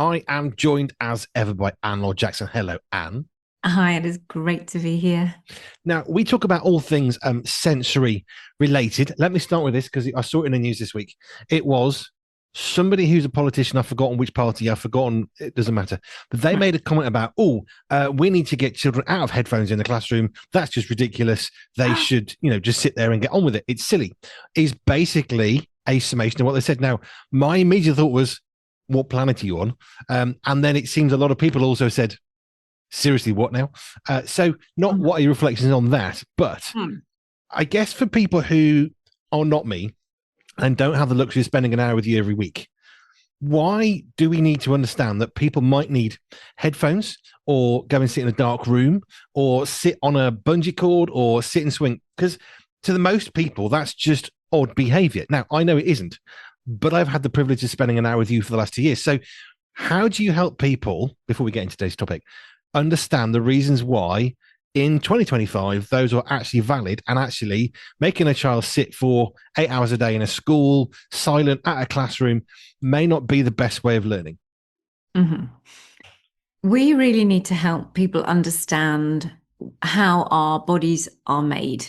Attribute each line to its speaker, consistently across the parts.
Speaker 1: I am joined as ever by Laure Jackson. Hello, Anne.
Speaker 2: Hi, it is great to be here.
Speaker 1: Now, we talk about all things sensory related. Let me start with this because I saw it in the news this week. It was somebody who's a politician. I've forgotten which party. I've forgotten. It doesn't matter. But they made a comment about, we need to get children out of headphones in the classroom. That's just ridiculous. They should, just sit there and get on with it. It's silly. Is basically a summation of what they said. Now, my immediate thought was, what planet are you on? And then it seems a lot of people also said, seriously, what now? So not what are your reflections on that, but
Speaker 2: Hmm.
Speaker 1: I guess for people who are not me and don't have the luxury of spending an hour with you every week, why do we need to understand that people might need headphones or go and sit in a dark room or sit on a bungee cord or sit and swing? Because to the most people, that's just odd behavior. Now, I know it isn't, but I've had the privilege of spending an hour with you for the last 2 years. So how do you help people, before we get into today's topic, understand the reasons why in 2025 those are actually valid, and actually making a child sit for 8 hours a day in a school silent at a classroom may not be the best way of learning?
Speaker 2: Mhm. We really need to help people understand how our bodies are made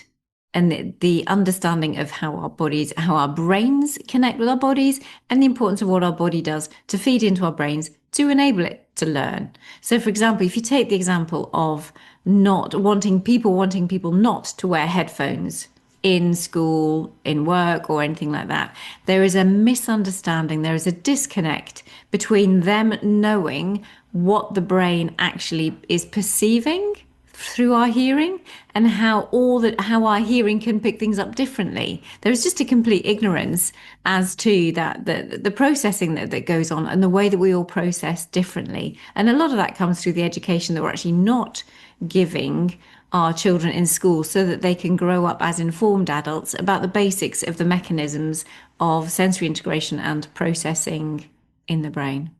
Speaker 2: and the understanding of how our bodies, how our brains connect with our bodies, and the importance of what our body does to feed into our brains to enable it to learn. So, for example, if you take the example of not wanting people not to wear headphones in school, in work, or anything like that, there is a misunderstanding, there is a disconnect between them knowing what the brain actually is perceiving through our hearing and how our hearing can pick things up differently. There is just a complete ignorance as to that the processing that goes on and the way that we all process differently. And a lot of that comes through the education that we're actually not giving our children in school so that they can grow up as informed adults about the basics of the mechanisms of sensory integration and processing in the brain.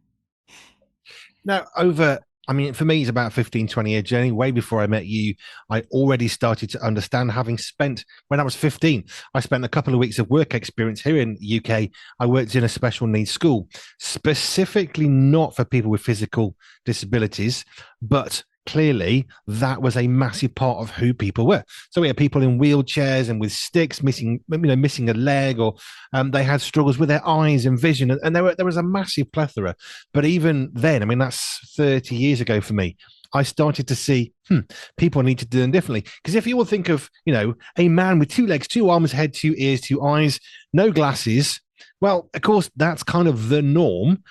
Speaker 1: Now, for me, it's about a 15, 20-year journey. Way before I met you, I already started to understand, having spent, when I was 15, I spent a couple of weeks of work experience here in the UK. I worked in a special needs school, specifically not for people with physical disabilities, but clearly that was a massive part of who people were. So we had people in wheelchairs and with sticks, missing a leg, or they had struggles with their eyes and vision, and there was a massive plethora. But even then, that's 30 years ago for me. I started to see people need to do them differently. Because if you will think of, a man with two legs, two arms, head, two ears, two eyes, no glasses, well, of course, that's kind of the norm.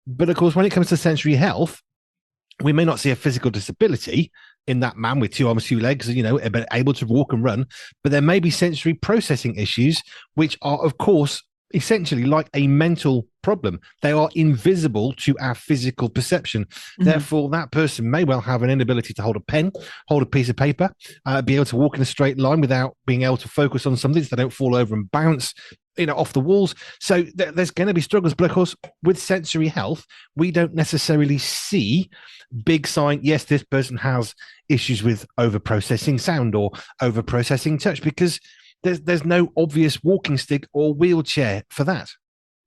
Speaker 1: But of course, when it comes to sensory health, we may not see a physical disability in that man with two arms, two legs, able to walk and run, but there may be sensory processing issues, which are, of course, essentially like a mental problem. They are invisible to our physical perception.
Speaker 2: Mhm.
Speaker 1: Therefore, that person may well have an inability to hold a pen, hold a piece of paper, be able to walk in a straight line without being able to focus on something so they don't fall over and bounce off the walls. So there's going to be struggles. But of course, with sensory health, we don't necessarily see big sign. Yes, this person has issues with over processing sound or over processing touch, because there's no obvious walking stick or wheelchair for that.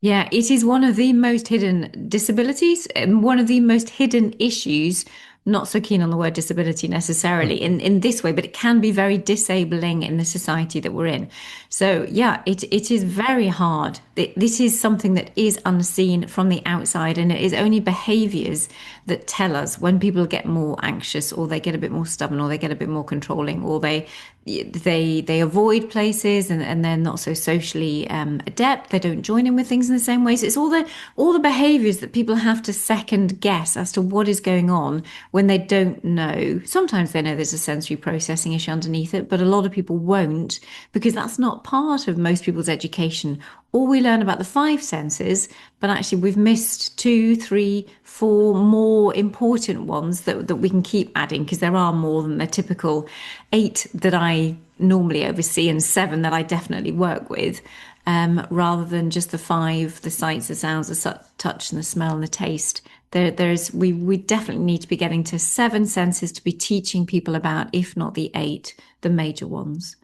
Speaker 2: Yeah, it is one of the most hidden disabilities and one of the most hidden issues. Not so keen on the word disability necessarily in this way, but it can be very disabling in the society that we're in. So yeah, it is very hard. This is something that is unseen from the outside, and it is only behaviors that tell us when people get more anxious, or they get a bit more stubborn, or they get a bit more controlling, or they avoid places, and they're not so socially adept. They don't join in with things in the same way. So it's all the behaviors that people have to second guess as to what is going on when they don't know. Sometimes they know there's a sensory processing issue underneath it, but a lot of people won't, because that's not part of most people's education. Or we learn about the five senses, but actually we've missed two, three, four more important ones that we can keep adding, because there are more than the typical eight that I normally oversee and seven that I definitely work with, rather than just the five: the sights, the sounds, the touch, and the smell and the taste. We definitely need to be getting to seven senses to be teaching people about, if not the eight, the major ones.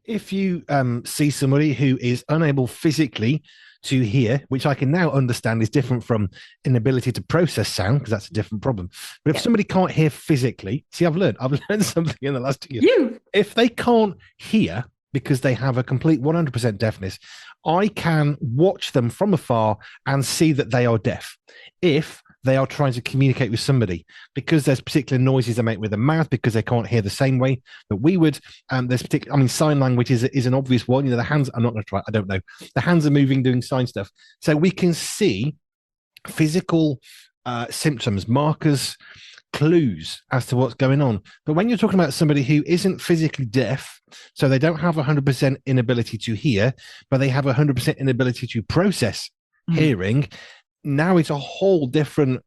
Speaker 1: If you see somebody who is unable physically to hear, which I can now understand is different from inability to process sound, because that's a different problem. But if somebody can't hear physically, see, I've learned something in the last 2 years. If they can't hear because they have a complete 100% deafness, I can watch them from afar and see that they are deaf. If they are trying to communicate with somebody, because there's particular noises they make with the mouth because they can't hear the same way that we would. There's particular, I mean, sign language is an obvious one. You know, the hands, I'm not going to try, I don't know. The hands are moving, doing sign stuff. So we can see physical symptoms, markers, clues as to what's going on. But when you're talking about somebody who isn't physically deaf, so they don't have 100% inability to hear, but they have 100% inability to process hearing, now it's a whole different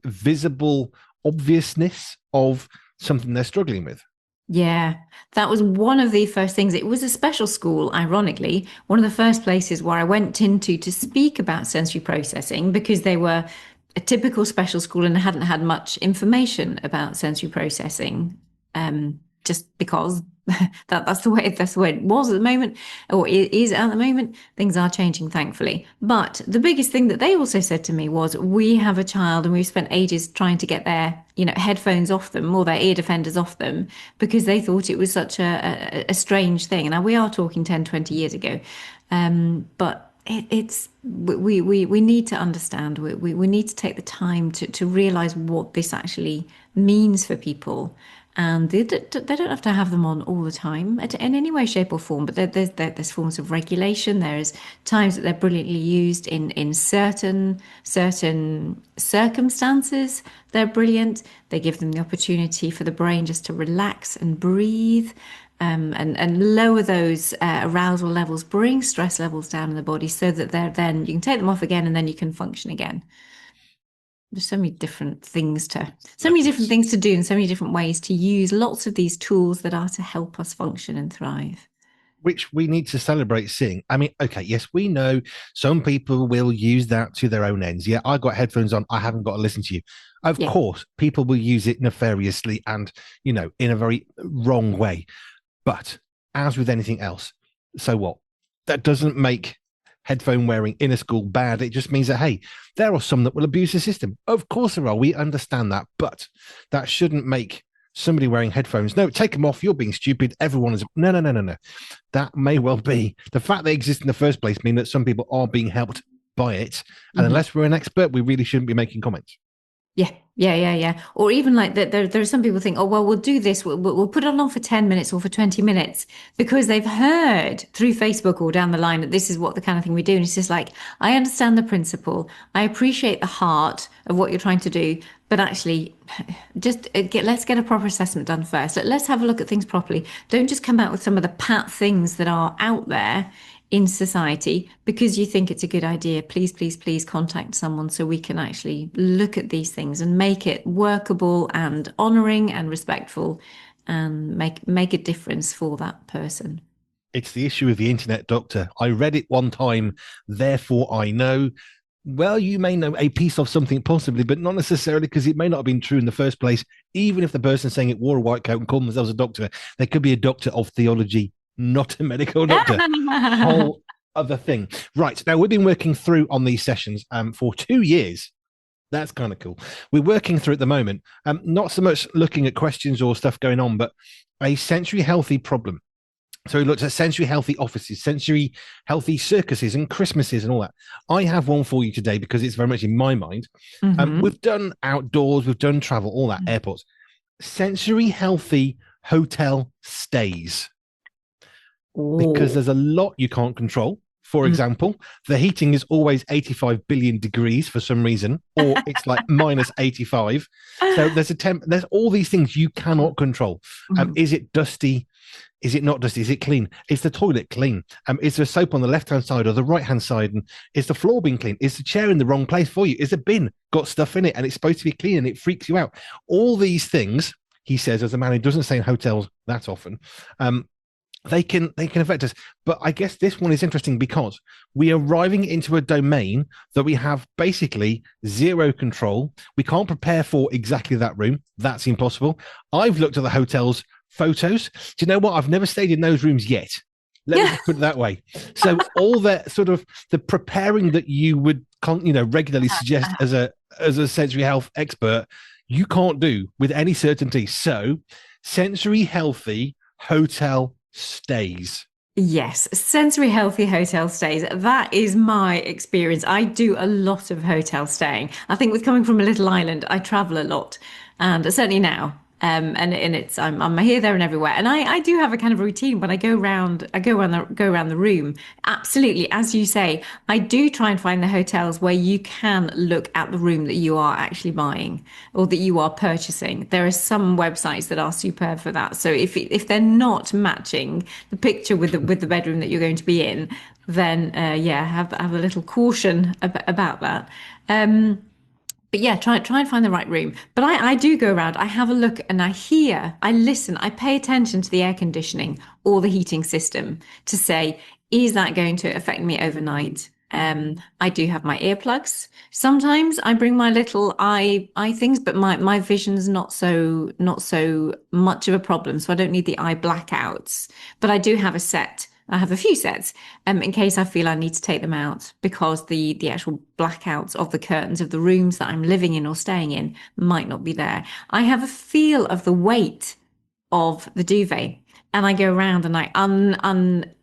Speaker 1: visible obviousness of something they're struggling with.
Speaker 2: Yeah, that was one of the first things. It was a special school, ironically, one of the first places where I went into to speak about sensory processing, because they were a typical special school and hadn't had much information about sensory processing, just because that's the way it was at the moment, or it is at the moment. Things are changing, thankfully. But the biggest thing that they also said to me was, we have a child and we've spent ages trying to get their headphones off them, or their ear defenders off them, because they thought it was such a strange thing. Now, we are talking 10, 20 years ago, but we need to understand, we need to take the time to realize what this actually means for people. And they don't have to have them on all the time in any way, shape or form, but there's forms of regulation. There's times that they're brilliantly used in certain circumstances. They're brilliant. They give them the opportunity for the brain just to relax and breathe, and lower those arousal levels, bring stress levels down in the body, so that then you can take them off again and then you can function again. There's so many different things to do, and so many different ways to use lots of these tools that are to help us function and thrive,
Speaker 1: which we need to celebrate seeing. I mean, okay, yes, we know some people will use that to their own ends. Yeah, I got headphones on, I haven't got to listen to you. Of course, people will use it nefariously and, in a very wrong way. But as with anything else, so what? That doesn't make headphone wearing in a school bad. It just means that, hey, there are some that will abuse the system. Of course there are. We understand that. But that shouldn't make somebody wearing headphones, no, take them off, you're being stupid, everyone is. No. That may well be. The fact they exist in the first place mean that some people are being helped by it. And unless we're an expert, we really shouldn't be making comments.
Speaker 2: Yeah. Or even like that, there are some people think, oh, well, we'll do this. We'll put it on for 10 minutes or for 20 minutes because they've heard through Facebook or down the line that this is what the kind of thing we do. And it's just like, I understand the principle. I appreciate the heart of what you're trying to do. But actually, let's get a proper assessment done first. Let's have a look at things properly. Don't just come out with some of the pat things that are out there in society because you think it's a good idea. Please contact someone so we can actually look at these things and make it workable and honouring and respectful and make a difference for that person.
Speaker 1: It's the issue of the internet, Doctor. I read it one time, therefore I know. Well, you may know a piece of something possibly, but not necessarily, because it may not have been true in the first place. Even if the person saying it wore a white coat and called themselves a doctor, they could be a doctor of theology, not a medical doctor. Whole other thing. Right. Now, we've been working through on these sessions for 2 years. That's kind of cool. We're working through at the moment, not so much looking at questions or stuff going on, but a sensory healthy problem. So we looked at sensory healthy offices, sensory healthy circuses and Christmases and all that. I have one for you today because it's very much in my mind. We've done outdoors, we've done travel, all that, airports. Sensory healthy hotel stays. Because there's a lot you can't control. For example, the heating is always 85 billion degrees for some reason, or it's like minus 85. So there's all these things you cannot control. Is it dusty? Is it not dusty? Is it clean? Is the toilet clean? Is there soap on the left-hand side or the right-hand side? And is the floor being clean? Is the chair in the wrong place for you? Is the bin got stuff in it and it's supposed to be clean and it freaks you out? All these things, he says, as a man who doesn't stay in hotels that often, they can affect us. But I guess this one is interesting because we are arriving into a domain that we have basically zero control. We can't prepare for exactly that room. That's impossible. I've looked at the hotel's photos. Do you know what? I've never stayed in those rooms yet. Let me just put it that way. So all that sort of the preparing that you would, regularly suggest as a sensory health expert, you can't do with any certainty. So sensory healthy hotel stays.
Speaker 2: Yes, sensory healthy hotel stays. That is my experience. I do a lot of hotel staying. I think with coming from a little island, I travel a lot, and certainly now. And it's I'm here, there, and everywhere. And I do have a kind of routine when I go around. Go around the room. Absolutely, as you say, I do try and find the hotels where you can look at the room that you are actually buying or that you are purchasing. There are some websites that are superb for that. So if they're not matching the picture with the bedroom that you're going to be in, then yeah, have a little caution about that. But yeah, try and find the right room. But I do go around, I have a look and I hear, I listen, I pay attention to the air conditioning or the heating system to say, is that going to affect me overnight? I do have my earplugs. Sometimes I bring my little eye things, but my vision's not so much of a problem, so I don't need the eye blackouts. But I do have a set. I have a few sets in case I feel I need to take them out because the actual blackouts of the curtains of the rooms that I'm living in or staying in might not be there. I have a feel of the weight of the duvet and I go around and I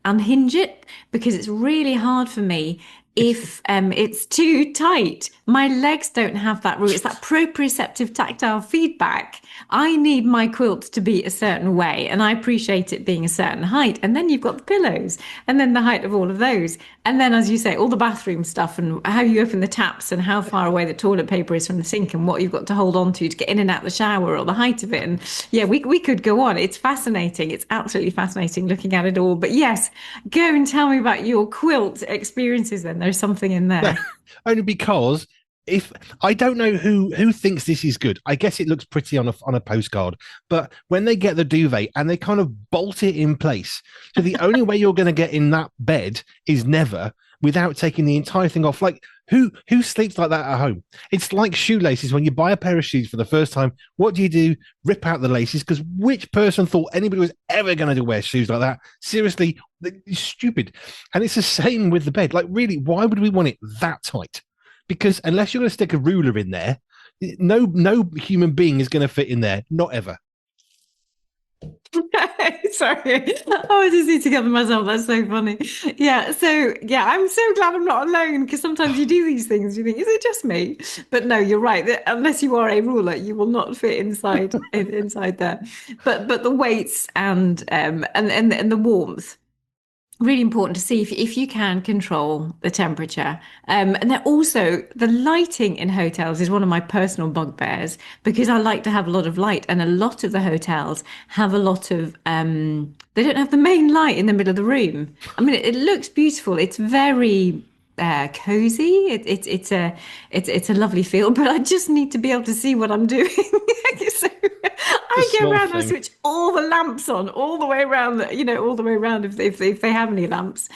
Speaker 2: unhinge it because it's really hard for me if it's too tight. My legs don't have that room. It's that proprioceptive tactile feedback. I need my quilt to be a certain way, and I appreciate it being a certain height. And then you've got the pillows, and then the height of all of those. And then, as you say, all the bathroom stuff and how you open the taps and how far away the toilet paper is from the sink and what you've got to hold on to get in and out of the shower or the height of it. And yeah, we could go on. It's fascinating. It's absolutely fascinating looking at it all. But yes, go and tell me about your quilt experiences then. There's something in there.
Speaker 1: Only because if I don't know who thinks this is good. I guess it looks pretty on a postcard, but when they get the duvet and they kind of bolt it in place, so the only way you're going to get in that bed is never without taking the entire thing off. Like who sleeps like that at home? It's like shoelaces. When you buy a pair of shoes for the first time, what do? Rip out the laces, because which person thought anybody was ever going to wear shoes like that? Seriously, it's stupid. And it's the same with the bed. Like really, why would we want it that tight? Because unless you're going to stick a ruler in there, no human being is going to fit in there, not ever.
Speaker 2: Sorry. Oh, I just need to gather myself. That's so funny. Yeah. So, yeah, I'm so glad I'm not alone because sometimes you do these things. You think, is it just me? But no, you're right. Unless you are a ruler, you will not fit inside there. But the weights and the warmth. Really important to see if you can control the temperature. And then also the lighting in hotels is one of my personal bugbears because I like to have a lot of light, and a lot of the hotels have a lot of they don't have the main light in the middle of the room. I mean, it looks beautiful. It's very cozy. It's a lovely feel, but I just need to be able to see what I'm doing. So I go around and I switch all the lamps on all the way around, all the way around if they have any lamps,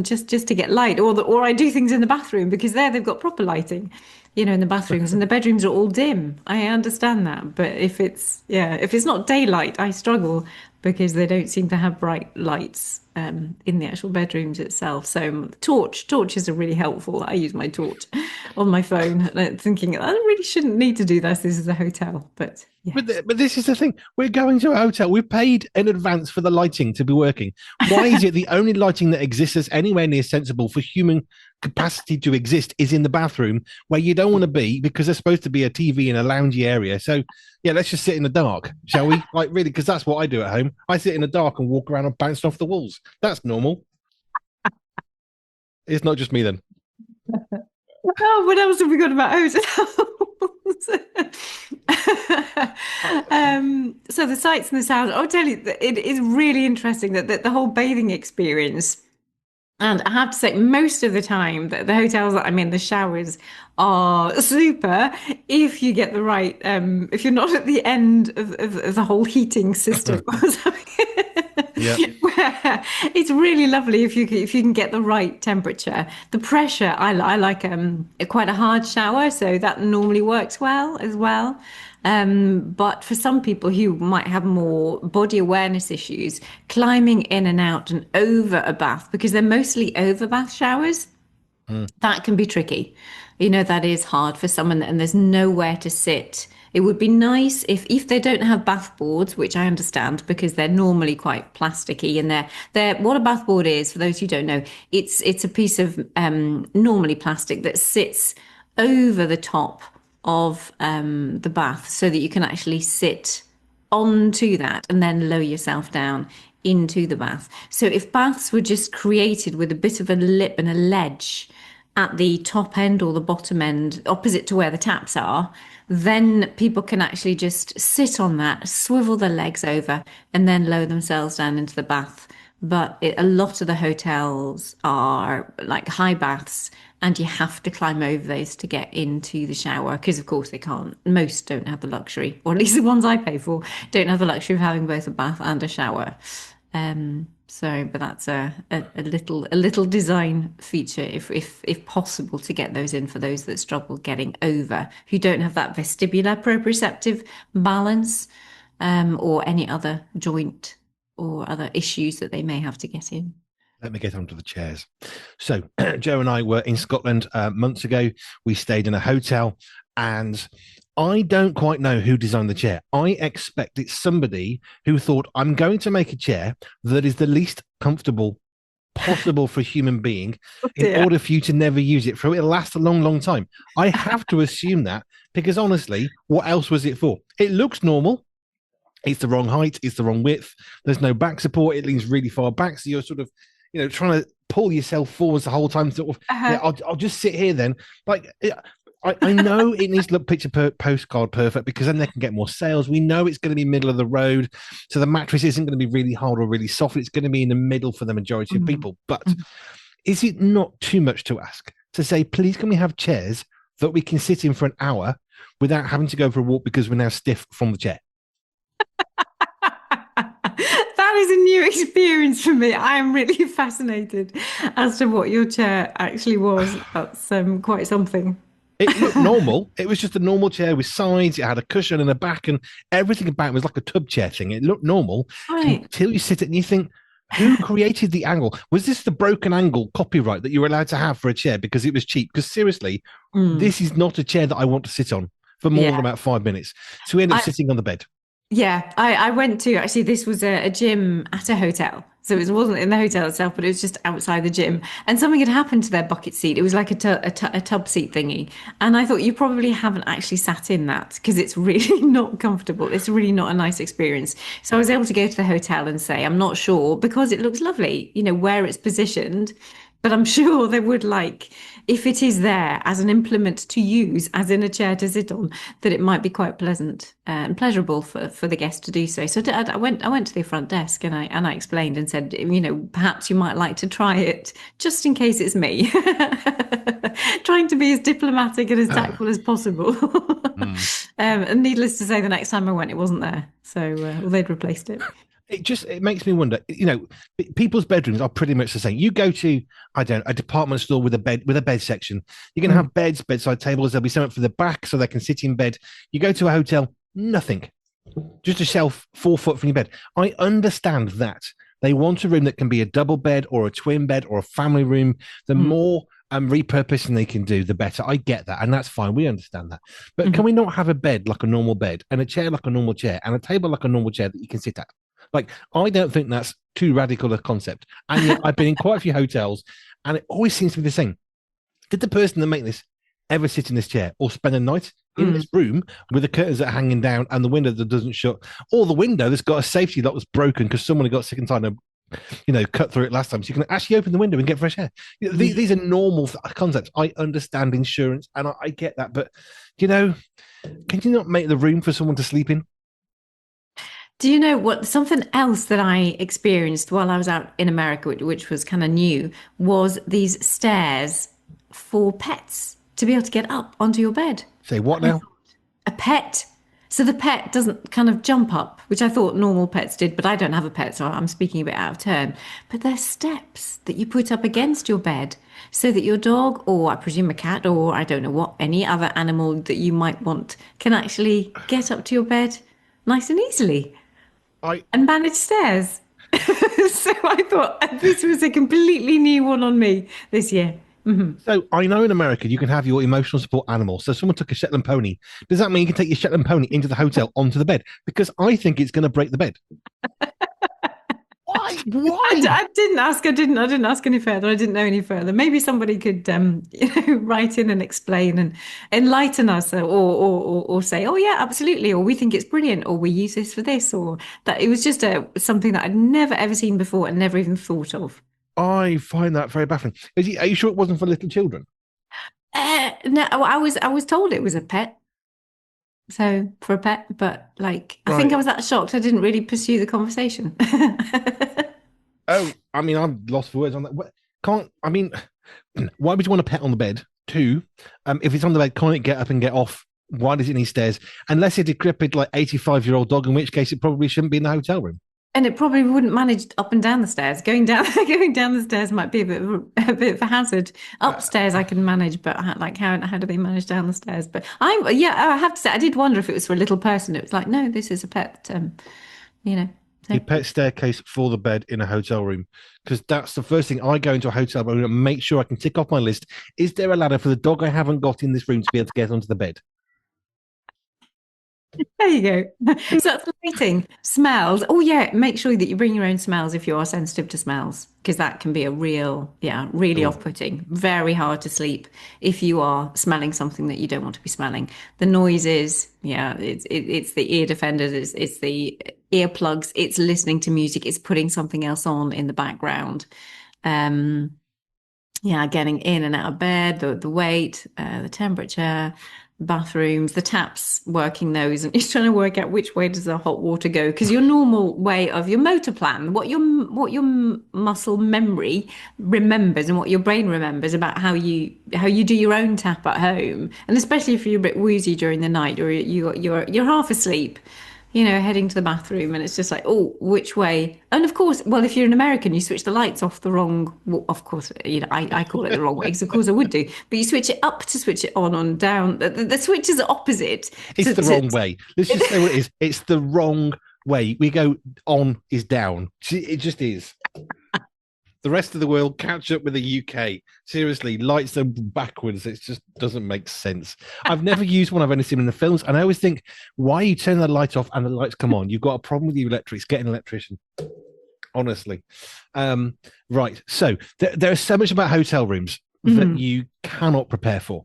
Speaker 2: just to get light, or I do things in the bathroom because they've got proper lighting, in the bathrooms, and the bedrooms are all dim. I understand that, but if it's not daylight, I struggle because they don't seem to have bright lights in the actual bedrooms itself. So torches are really helpful. I use my torch on my phone, thinking I really shouldn't need to do this. This is a hotel, but yeah.
Speaker 1: But this is the thing. We're going to a hotel. We've paid in advance for the lighting to be working. Why is it the only lighting that exists as anywhere near sensible for human capacity to exist is in the bathroom, where you don't want to be because there's supposed to be a TV in a loungy area? So yeah, let's just sit in the dark, shall we? Like really, because that's what I do at home. I sit in the dark and walk around and bounce off the walls. That's normal. It's not just me then.
Speaker 2: Oh, what else have we got about hotels? So the sights and the sounds. I'll tell you, it is really interesting that the whole bathing experience. And I have to say, most of the time, the hotels that I'm in, the showers are super if you get the right, if you're not at the end of the whole heating system or something.
Speaker 1: Yeah.
Speaker 2: where it's really lovely if you can get the right temperature. The pressure, I like quite a hard shower, so that normally works well as well. But for some people who might have more body awareness issues, climbing in and out and over a bath, because they're mostly over bath showers,
Speaker 1: Mm.
Speaker 2: that can be tricky. That is hard for someone, and there's nowhere to sit. It would be nice if they don't have bath boards, which I understand because they're normally quite plasticky, and they're what a bath board is, for those who don't know, it's a piece of normally plastic that sits over the top of the bath so that you can actually sit onto that and then lower yourself down into the bath. So if baths were just created with a bit of a lip and a ledge at the top end or the bottom end, opposite to where the taps are, then people can actually just sit on that, swivel their legs over, and then lower themselves down into the bath. But a lot of the hotels are like high baths, and you have to climb over those to get into the shower because, of course, they can't. Most don't have the luxury, or at least the ones I pay for, don't have the luxury of having both a bath and a shower. But that's a little design feature, if possible, to get those in for those that struggle getting over, who don't have that vestibular proprioceptive balance, or any other joint or other issues that they may have to get in.
Speaker 1: Let me get onto the chairs. So Joe and I were in Scotland months ago. We stayed in a hotel, and I don't quite know who designed the chair. I expect it's somebody who thought, I'm going to make a chair that is the least comfortable possible for a human being in order for you to never use it. For it'll last a long, long time. I have to assume that, because honestly, what else was it for? It looks normal. It's the wrong height. It's the wrong width. There's no back support. It leans really far back. So you're sort of, trying to pull yourself forwards the whole time. Sort of, yeah, I'll just sit here then. Like, I know it needs to look postcard perfect, because then they can get more sales. We know it's going to be middle of the road. So the mattress isn't going to be really hard or really soft. It's going to be in the middle for the majority of people. But is it not too much to ask to say, please, can we have chairs that we can sit in for an hour without having to go for a walk because we're now stiff from the chair?
Speaker 2: That is a new experience for me. I am really fascinated as to what your chair actually was. That's quite something.
Speaker 1: It looked normal. It was just a normal chair with sides. It had a cushion and a back, and everything about it was like a tub chair thing. It looked normal until you sit it and you think, who created the angle? Was this the broken angle copyright that you were allowed to have for a chair because it was cheap? Because seriously, this is not a chair that I want to sit on for more than about 5 minutes. So we ended up sitting on the bed.
Speaker 2: Yeah, I went to, actually, this was a gym at a hotel. So it wasn't in the hotel itself, but it was just outside the gym. And something had happened to their bucket seat. It was like a tub seat thingy. And I thought, you probably haven't actually sat in that, because it's really not comfortable. It's really not a nice experience. So I was able to go to the hotel and say, I'm not sure, because it looks lovely, where it's positioned. But I'm sure they would like, if it is there as an implement to use, as in a chair to sit on, that it might be quite pleasant and pleasurable for the guest to do so. So I went to the front desk and I explained and said, perhaps you might like to try it, just in case it's me. Trying to be as diplomatic and as tactful as possible. And needless to say, the next time I went, it wasn't there. So they'd replaced it.
Speaker 1: It makes me wonder, people's bedrooms are pretty much the same. You go to, I don't know, a department store with a bed section. You're going to have beds, bedside tables. There'll be something for the back so they can sit in bed. You go to a hotel, nothing, just a shelf 4 foot from your bed. I understand that they want a room that can be a double bed or a twin bed or a family room. The more repurposing they can do, the better. I get that, and that's fine. We understand that. But can we not have a bed like a normal bed, and a chair like a normal chair, and a table like a normal chair that you can sit at? Like, I don't think that's too radical a concept. And yet I've been in quite a few hotels, and it always seems to be the same. Did the person that made this ever sit in this chair or spend a night in this room with the curtains that are hanging down and the window that doesn't shut, or the window that's got a safety lock that's broken because someone got sick and tired of, cut through it last time, so you can actually open the window and get fresh air? These are normal concepts. I understand insurance, and I get that. But, can you not make the room for someone to sleep in?
Speaker 2: Do you know what? Something else that I experienced while I was out in America, which was kind of new, was these stairs for pets to be able to get up onto your bed.
Speaker 1: Say what now?
Speaker 2: A pet So the pet doesn't kind of jump up, which I thought normal pets did, but I don't have a pet, so I'm speaking a bit out of turn. But there's steps that you put up against your bed so that your dog, or I presume a cat, or I don't know what, any other animal that you might want, can actually get up to your bed nice and easily
Speaker 1: I
Speaker 2: and manage stairs. So I thought this was a completely new one on me this year.
Speaker 1: So I know in America you can have your emotional support animal. So someone took a Shetland pony. Does that mean you can take your Shetland pony into the hotel onto the bed? Because I think it's going to break the bed. Why? Why?
Speaker 2: I didn't ask any further. I didn't know any further. Maybe somebody could, write in and explain and enlighten us, or say, oh yeah, absolutely, or we think it's brilliant, or we use this for this, or that. It was just something that I'd never ever seen before and never even thought of.
Speaker 1: I find that very baffling. Are you sure it wasn't for little children?
Speaker 2: No, I was told it was a pet. So for a pet, but like, I think
Speaker 1: Right.
Speaker 2: I was that shocked I didn't really pursue the conversation.
Speaker 1: Oh, I mean, I'm lost for words on that. Can't, I mean, why would you want a pet on the bed? Two, if it's on the bed, can't it get up and get off? Why does it need stairs? Unless it's a decrepit, like 85-year-old dog, in which case it probably shouldn't be in the hotel room.
Speaker 2: And it probably wouldn't manage up and down the stairs. Going down, going down the stairs might be a bit of a hazard.
Speaker 1: Uh,
Speaker 2: Upstairs, I can manage, but how do they manage down the stairs? But yeah, I have to say, I did wonder if it was for a little person. It was like, no, this is a pet. You know.
Speaker 1: a
Speaker 2: So.
Speaker 1: pet staircase for the bed in a hotel room, because that's the first thing I go into a hotel room and make sure I can tick off my list. Is there a ladder for the dog I haven't got in this room to be able to get onto the bed?
Speaker 2: There you go. So that's lighting, smells. Oh yeah, make sure that you bring your own smells if you are sensitive to smells, because that can be a real, yeah, really
Speaker 1: Oh,
Speaker 2: off-putting. Very hard to sleep if you are smelling something that you don't want to be smelling. The noises, yeah, it's the ear defenders, it's the earplugs, it's listening to music, it's putting something else on in the background. Um, yeah, getting in and out of bed, the weight, the temperature, bathrooms, the taps, working those, and you're trying to work out which way does the hot water go, because your normal way of your motor plan, what your muscle memory remembers and what your brain remembers about how you do your own tap at home, and especially if you're a bit woozy during the night or you're half asleep, heading to the bathroom, and it's just like, oh, which way? And of course, well, if you're an American, you switch the lights off the wrong, well, of course, I call it the wrong way, because of course I would do, but you switch it up to switch it on down. The switch is opposite.
Speaker 1: it's the wrong way. Let's just say what it is. It's the wrong way. We go on is down. It just is. The rest of the world catch up with the UK. Seriously, lights are backwards. It just doesn't make sense. I've never used one. I've only seen in the films, and I always think, why are you turning the light off and the lights come on? You've got a problem with your electrics. Get an electrician. Honestly, right. So there is so much about hotel rooms that you cannot prepare for.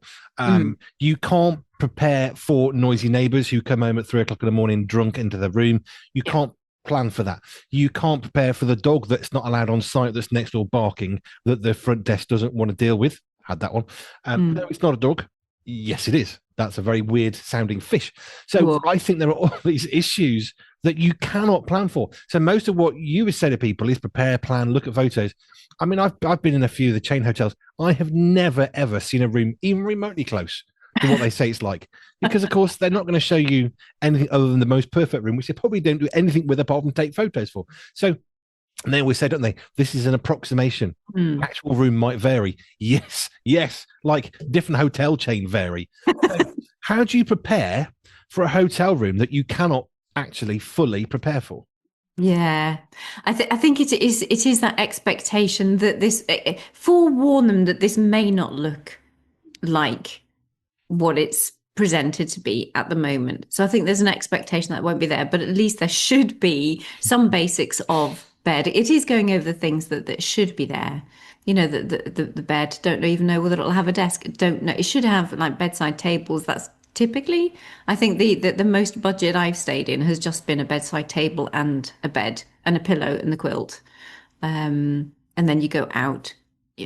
Speaker 1: You can't prepare for noisy neighbours who come home at 3 o'clock in the morning drunk into the room. You can't plan for that. You can't prepare for the dog that's not allowed on site that's next door barking that the front desk doesn't want to deal with. Had that one. No, it's not a dog. Yes, it is. That's a very weird sounding fish. So
Speaker 2: Whoa.
Speaker 1: I think there are all these issues that you cannot plan for. So most of what you would say to people is prepare, plan, look at photos. I mean, I've been in a few of the chain hotels. I have never ever seen a room even remotely close to what they say it's like, because of course they're not going to show you anything other than the most perfect room, which they probably don't do anything with apart from take photos for. So and they always say, don't they, this is an approximation. The actual room might vary. Yes, like different hotel chain vary. So how do you prepare for a hotel room that you cannot actually fully prepare for?
Speaker 2: Yeah, I think it is that expectation that this, forewarn them that this may not look like what it's presented to be at the moment. So I think there's an expectation that won't be there, but at least there should be some basics of bed. It is going over the things that should be there. The bed, don't even know whether it'll have a desk. Don't know. It should have like bedside tables. That's typically, I think the most budget I've stayed in has just been a bedside table and a bed and a pillow and the quilt. And then you go out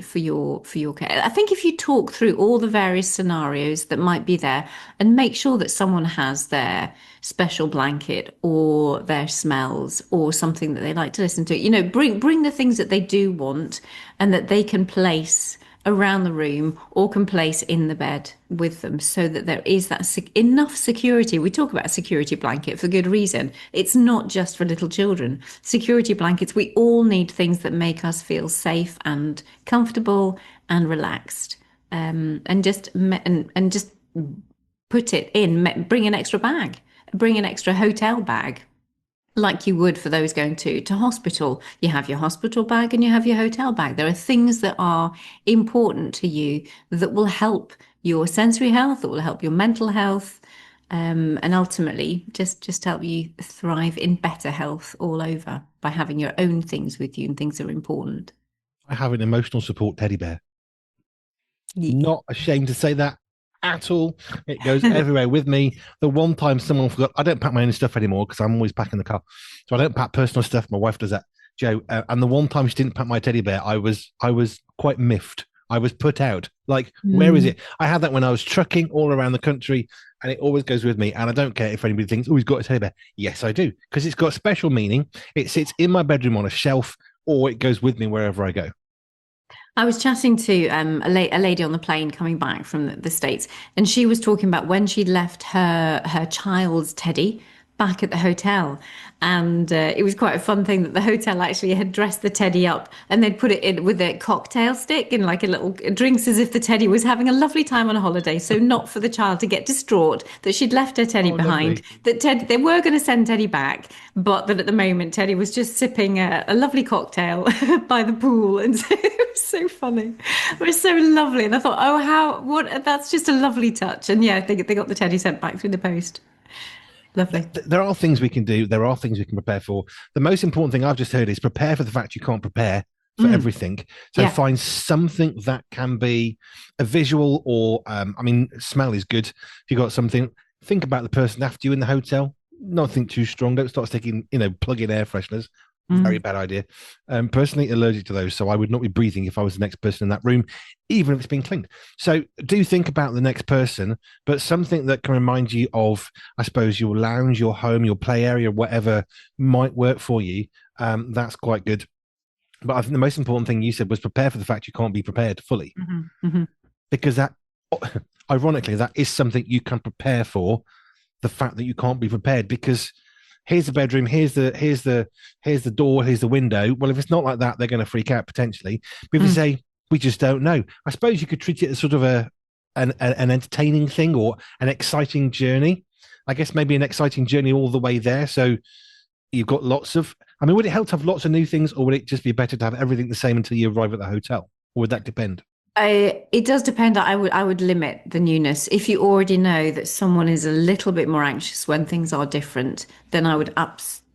Speaker 2: for your care. I think if you talk through all the various scenarios that might be there and make sure that someone has their special blanket or their smells or something that they like to listen to, bring the things that they do want and that they can place around the room or can place in the bed with them so that there is that enough security. We talk about a security blanket for good reason. It's not just for little children. Security blankets, we all need things that make us feel safe and comfortable and relaxed. And just put it in, bring an extra bag, bring an extra hotel bag like you would for those going to hospital. You have your hospital bag and you have your hotel bag. There are things that are important to you that will help your sensory health, that will help your mental health, and ultimately just help you thrive in better health all over by having your own things with you and things that are important.
Speaker 1: I have an emotional support teddy bear.
Speaker 2: Yeah.
Speaker 1: Not ashamed to say that at all. It goes everywhere with me. The one time someone forgot, I don't pack my own stuff anymore because I'm always packing the car. So I don't pack personal stuff. My wife does that, Joe. And the one time she didn't pack my teddy bear, I was quite miffed. I was put out. Like, where is
Speaker 2: Mm.
Speaker 1: it? I had that when I was trucking all around the country, and it always goes with me. And I don't care if anybody thinks, oh, he's got a teddy bear. Yes, I do, because it's got special meaning. It sits in my bedroom on a shelf, or it goes with me wherever I go.
Speaker 2: I was chatting to a lady on the plane coming back from the States, and she was talking about when she left her child's teddy back at the hotel. And it was quite a fun thing that the hotel actually had dressed the teddy up and they'd put it in with a cocktail stick and like a little drinks as if the teddy was having a lovely time on a holiday. So not for the child to get distraught that she'd left her teddy
Speaker 1: Oh,
Speaker 2: behind,
Speaker 1: lovely.
Speaker 2: that they were going to send Teddy back, but that at the moment Teddy was just sipping a lovely cocktail by the pool. And so it was so funny. It was so lovely. And I thought, oh, that's just a lovely touch. And yeah, they got the Teddy sent back through the post. Lovely.
Speaker 1: There are things we can do. There are things we can prepare for. The most important thing I've just heard is prepare for the fact you can't prepare for
Speaker 2: Mm,
Speaker 1: everything. So
Speaker 2: yeah.
Speaker 1: find something that can be a visual or, I mean, smell is good. If you got something, think about the person after you in the hotel. Nothing too strong. Don't start sticking, plug-in air fresheners. Very
Speaker 2: Mm.
Speaker 1: bad idea. Personally allergic to those, so I would not be breathing if I was the next person in that room, even if it's been cleaned. So do think about the next person, but something that can remind you of, I suppose, your lounge, your home, your play area, whatever might work for you. That's quite good. But I think the most important thing you said was prepare for the fact you can't be prepared fully,
Speaker 2: Hmm. Hmm.
Speaker 1: because that, ironically, that is something you can prepare for. The fact that you can't be prepared, because here's the bedroom, here's the door, here's the window. Well, if it's not like that, they're going to freak out potentially. But if you
Speaker 2: Mm.
Speaker 1: say we just don't know, I suppose you could treat it as sort of an entertaining thing or an exciting journey. I guess maybe an exciting journey all the way there. So you've got lots of. I mean, would it help to have lots of new things, or would it just be better to have everything the same until you arrive at the hotel? Or would that depend?
Speaker 2: It does depend. I would limit the newness. If you already know that someone is a little bit more anxious when things are different, then I would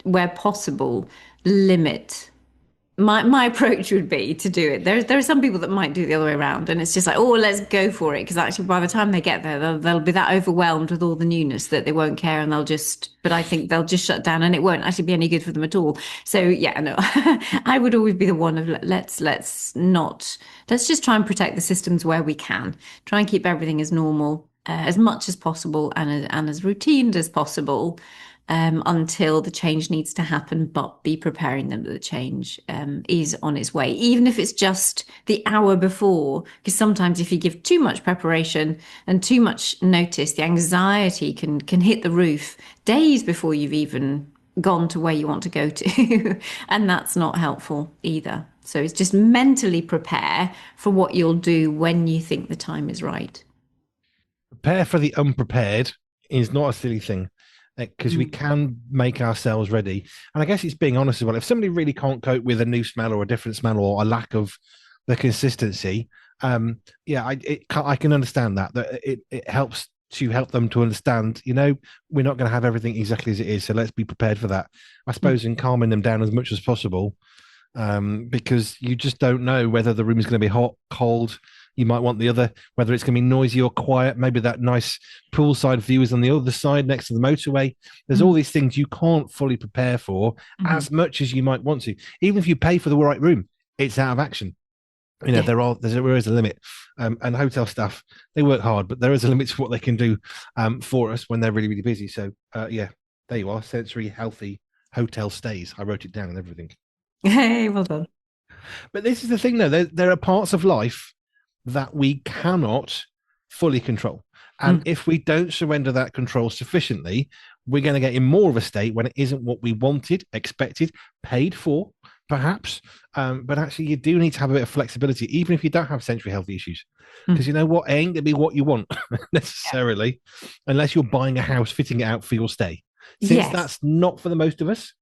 Speaker 2: where possible, limit. My approach would be to do it. There are some people that might do it the other way around, and it's just like, oh, let's go for it. Because actually, by the time they get there, they'll be that overwhelmed with all the newness that they won't care, and they'll just. But I think they'll just shut down, and it won't actually be any good for them at all. So yeah, no, I would always be the one of let's not let's just try and protect the systems where we can. Try and keep everything as normal, as much as possible, and as routine as possible until the change needs to happen, but be preparing them that the change is on its way, even if it's just the hour before. Because sometimes if you give too much preparation and too much notice, the anxiety can hit the roof days before you've even gone to where you want to go to. And that's not helpful either. So it's just mentally prepare for what you'll do when you think the time is right.
Speaker 1: Prepare for the unprepared is not a silly thing, because we
Speaker 2: Mm.
Speaker 1: can make ourselves ready. And I guess it's being honest as well. If somebody really can't cope with a new smell or a different smell or a lack of the consistency, yeah, I can understand that it helps to help them to understand, we're not going to have everything exactly as it is. So let's be prepared for that, I
Speaker 2: Mm.
Speaker 1: suppose, and calming them down as much as possible, because you just don't know whether the room is going to be hot, cold. You might want the other, whether it's going to be noisy or quiet. Maybe that nice poolside view is on the other side next to the motorway. There's all
Speaker 2: Mm.
Speaker 1: these things you can't fully prepare for
Speaker 2: Mhm.
Speaker 1: as much as you might want to. Even if you pay for the right room, it's out of action.
Speaker 2: Yeah.
Speaker 1: There is a limit, and hotel staff, they work hard, but there is a limit to what they can do for us when they're really really busy. So yeah, there you are, sensory healthy hotel stays. I wrote it down and everything.
Speaker 2: Hey, well done.
Speaker 1: But this is the thing, though. There are parts of life that we cannot fully control. And
Speaker 2: Mm.
Speaker 1: if we don't surrender that control sufficiently, we're going to get in more of a state when it isn't what we wanted, expected, paid for, perhaps. But actually, you do need to have a bit of flexibility, even if you don't have sensory health issues. Because
Speaker 2: Mm.
Speaker 1: you know what? It ain't going to be what you want
Speaker 2: Yeah.
Speaker 1: necessarily, unless you're buying a house, fitting it out for your stay. Since
Speaker 2: Yes.
Speaker 1: that's not for the most of us,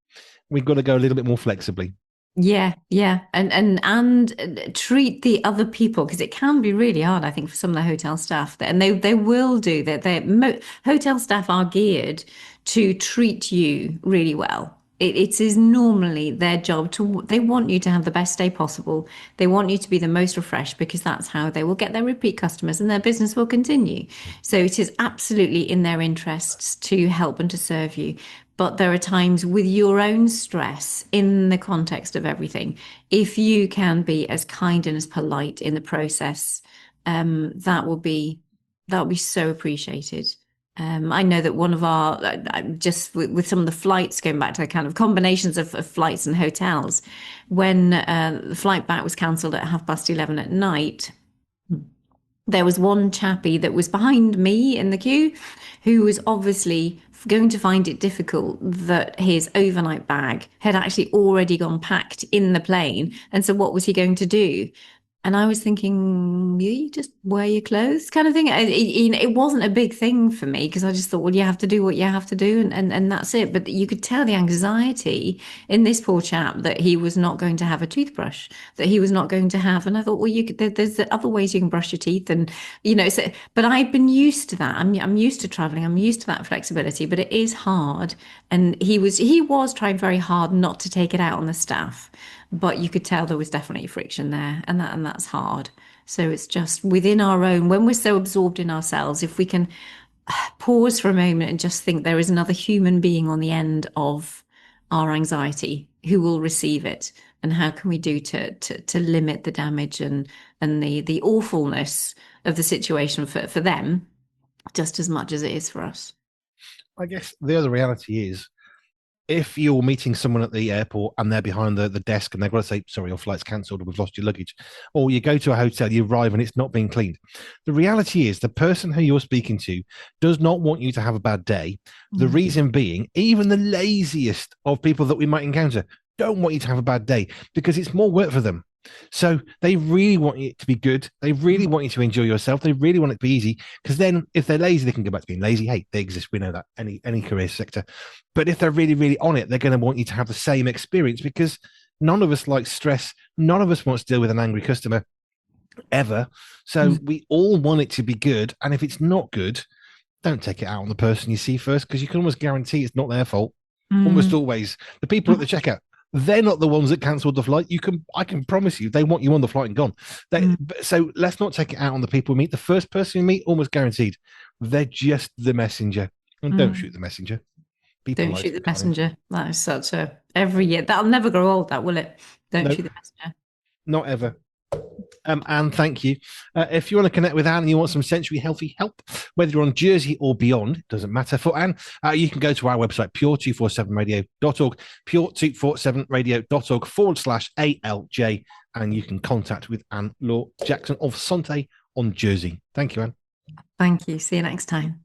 Speaker 1: we've got to go a little bit more flexibly.
Speaker 2: Yeah, yeah, and treat the other people because it can be really hard, I think, for some of the hotel staff. And they will do that. Hotel staff are geared to treat you really well. It is normally their job to. They want you to have the best day possible. They want you to be the most refreshed because that's how they will get their repeat customers and their business will continue. So it is absolutely in their interests to help and to serve you. But there are times with your own stress in the context of everything, if you can be as kind and as polite in the process, that will be so appreciated. I know that one of our just with some of the flights, going back to the kind of combinations of flights and hotels, when the flight back was cancelled at 11:30 at night, there was one chappie that was behind me in the queue who was obviously going to find it difficult that his overnight bag had actually already gone packed in the plane. And so what was he going to do? And I was thinking, you just wear your clothes kind of thing. It wasn't a big thing for me because I just thought, well, you have to do what you have to do and that's it. But you could tell the anxiety in this poor chap that he was not going to have a toothbrush, that he was not going to have. And I thought, well, there's other ways you can brush your teeth and, so, but I've been used to that. I'm used to traveling. I'm used to that flexibility, but it is hard. And he was trying very hard not to take it out on the staff, but you could tell there was definitely friction there, and that's hard. So it's just within our own, when we're so absorbed in ourselves, if we can pause for a moment and just think there is another human being on the end of our anxiety who will receive it, and how can we do to limit the damage and the awfulness of the situation for them just as much as it is for us.
Speaker 1: I guess the other reality is if you're meeting someone at the airport and they're behind the desk and they've got to say, sorry, your flight's cancelled or we've lost your luggage, or you go to a hotel, you arrive and it's not being cleaned. The reality is the person who you're speaking to does not want you to have a bad day. The reason being, even the laziest of people that we might encounter don't want you to have a bad day because it's more work for them. So they really want it to be good. They really want you to enjoy yourself. They really want it to be easy because then if they're lazy, they can go back to being lazy. Hey, they exist. We know that any career sector. But if they're really, really on it, they're going to want you to have the same experience because none of us likes stress. None of us wants to deal with an angry customer ever. So we all want it to be good. And if it's not good, don't take it out on the person you see first because you can almost guarantee it's not their fault. Almost always. The people at the checkout, they're not the ones that cancelled the flight. I can promise you, they want you on the flight and gone. So let's not take it out on the people we meet. The first person you meet, almost guaranteed, they're just the messenger. And don't shoot the messenger.
Speaker 2: Don't shoot the messenger. That is such a every year. That'll never grow old, that will it? Don't shoot the messenger.
Speaker 1: Not ever. Anne, thank you. If you want to connect with Anne and you want some sensory healthy help, whether you're on Jersey or beyond, it doesn't matter for Anne, you can go to our website, pure247radio.org, pure247radio.org/ALJ, and you can contact with Anne Laure Jackson of Santé on Jersey. Thank you, Anne.
Speaker 2: Thank you. See you next time.